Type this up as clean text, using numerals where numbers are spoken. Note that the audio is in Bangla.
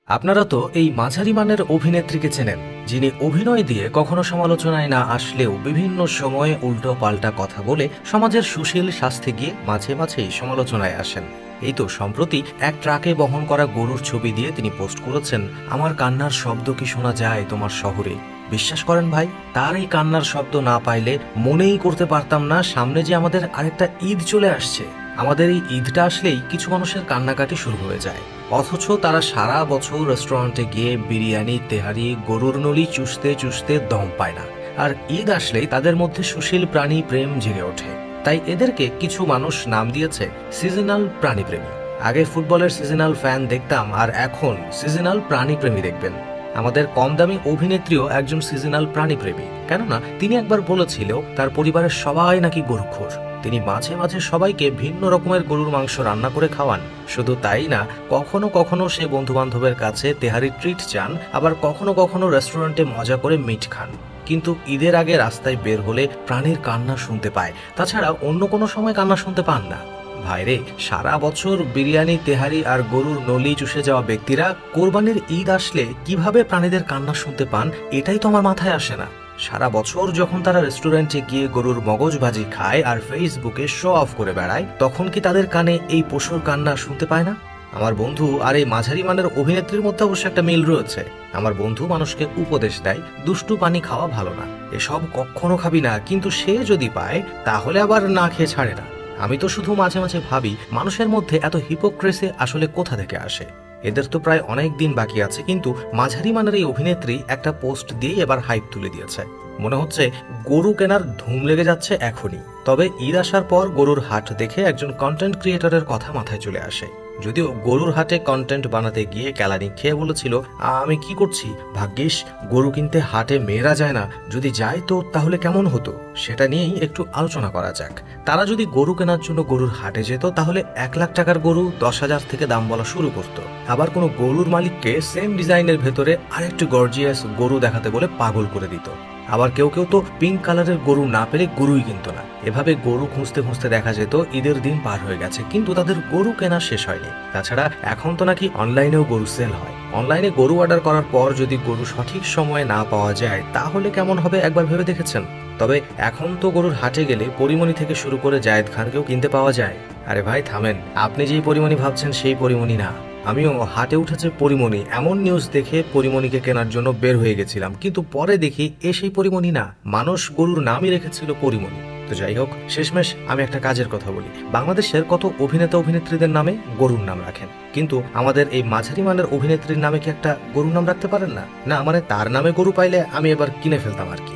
আপনারা তো এই মাঝারি মানের অভিনেত্রীকে চেনেন, যিনি অভিনয় দিয়ে কখনো সমালোচনায় না আসলেও বিভিন্ন সময়ে উল্টো পাল্টা কথা বলে সমাজের সুশীল শাস্তি গিয়ে মাঝে মাঝেই সমালোচনায় আসেন। এই তো সম্প্রতি এক ট্রাকে বহন করা গরুর ছবি দিয়ে তিনি পোস্ট করেছেন, আমার কান্নার শব্দ কি শোনা যায় তোমার শহরে। বিশ্বাস করেন ভাই, তার এই কান্নার শব্দ না পাইলে মনেই করতে পারতাম না সামনে যে আমাদের আরেকটা ঈদ চলে আসছে। আমাদের এই ঈদটা আসলেই কিছু মানুষের কান্নাকাটি শুরু হয়ে যায়, অথচ তারা সারা বছর রেস্টুরেন্টে গিয়ে বিরিয়ানি, তেহারি, গরুর নলি চুষতে চুষতে দম পায় না। আর ঈদ আসলেই তাদের মধ্যে সুশীল প্রাণী প্রেম জেগে ওঠে। তাই এদেরকে কিছু মানুষ নাম দিয়েছে সিজনাল প্রাণীপ্রেমী। আগে ফুটবলের সিজনাল ফ্যান দেখতাম, আর এখন সিজনাল প্রাণীপ্রেমী দেখবেন। আমাদের কম দামি অভিনেত্রীও একজন সিজনাল প্রাণীপ্রেমী, কেননা তিনি একবার বলেছিল তার পরিবারের সবাই নাকি গরুখোর। তিনি মাঝে মাঝে সবাইকে ভিন্ন রকমের গরুর মাংস রান্না করে খাওয়ান। শুধু তাই না, কখনো কখনো সে বন্ধু বান্ধবের কাছে তেহারি ট্রিট চান, আবার কখনো কখনো রেস্টুরেন্টে মজা করে মিট খান। কিন্তু ঈদের আগে রাস্তায় বের হলে প্রাণীর কান্না শুনতে পায়, তাছাড়া অন্য কোনো সময় কান্না শুনতে পান না। ভাইরে, সারা বছর বিরিয়ানি, তেহারি আর গরুর নলি চুষে যাওয়া ব্যক্তিরা কোরবানির ঈদ আসলে কিভাবে প্রাণীদের কান্না শুনতে পান, এটাই তো আমার মাথায় আসে না। সারা বছর যখন তারা রেস্টুরেন্টে গিয়ে গরুর মগজ ভাজি খায় আর ফেসবুকে শো অফ করে বেড়ায়, তখন কি তাদের কানে এই পশুর কান্না শুনতে পায় না? আমার বন্ধু আর এই মাঝারি মানের অভিনেত্রীর মধ্যে অবশ্য একটা মিল রয়েছে। আমার বন্ধু মানুষকে উপদেশ দেয়, দুষ্টু পানি খাওয়া ভালো না, এসব কখনো খাবি না, কিন্তু সে যদি পায় তাহলে আবার না খেয়ে ছাড়ে না। আমি তো শুধু মাঝে মাঝে ভাবি, মানুষের মধ্যে এত হিপোক্রেসি আসলে কোথা থেকে আসে। এদের তো প্রায় অনেক দিন বাকি আছে, কিন্তু মাঝারি মানের এই অভিনেত্রী একটা পোস্ট দিয়ে এবার হাইপ তুলে দিয়েছে। মনে হচ্ছে গরু কেনার ধুম লেগে যাচ্ছে এখনই। তবে ঈদ আসার পর গরুর হাট দেখে একজন কন্টেন্ট ক্রিয়েটরের কথা মাথায় চলে আসে। যদিও গরুর হাটে কন্টেন্ট বানাতে গিয়ে ক্যালানি খেয়ে বলেছিল, আমি কি করছি, ভাগ্যিস গরু কিনতে হাটে মেয়েরা যায় না, যদি যায় তো তাহলে কেমন হতো। সেটা নিয়েই একটু আলোচনা করা যাক। তারা যদি গরু কেনার জন্য গরুর হাটে যেত, তাহলে 1 লাখ টাকার গরু 10,000 থেকে দাম বলা শুরু করত। আবার কোনো গরুর মালিককে সেম ডিজাইনের ভেতরে আরেকটু গর্জিয়াস গরু দেখাতে বলে পাগল করে দিত। আবার কেউ কেউ তো পিঙ্ক কালারের গরু না পেলে গরুই কিনত না। এভাবে গরু খুঁজতে খুঁজতে দেখা যেত ঈদের দিন পার হয়ে গেছে, কিন্তু তাদের গরু কেনা শেষ হয়নি। তাছাড়া এখন তো নাকি অনলাইনেও গরু সেল হয়। অনলাইনে গরু অর্ডার করার পর যদি গরু সঠিক সময়ে না পাওয়া যায়, তাহলে কেমন হবে একবার ভেবে দেখেছেন? তবে এখন তো গরুর হাটে গেলে পরিমণি থেকে শুরু করে জায়েদ খানকেও কিনতে পাওয়া যায়। আরে ভাই থামেন, আপনি যেই পরিমণি ভাবছেন সেই পরিমণি না। আমিও হাটে উঠেছে পরিমণি এমন নিউজ দেখে পরিমণিকে কেনার জন্য বের হয়ে গেছিলাম, কিন্তু পরে দেখি সেই পরিমণি না, মানুষ গরুর নামই রেখেছিল পরিমণি। তো যাই হোক, শেষমেশ আমি একটা কাজের কথা বলি। বাংলাদেশের কত অভিনেতা অভিনেত্রীদের নামে গরুর নাম রাখেন, কিন্তু আমাদের এই মাঝারি মানের অভিনেত্রীর নামে কি একটা গরুর নাম রাখতে পারেন না? না মানে তার নামে গরু পাইলে আমি এবার কিনে ফেলতাম আর কি।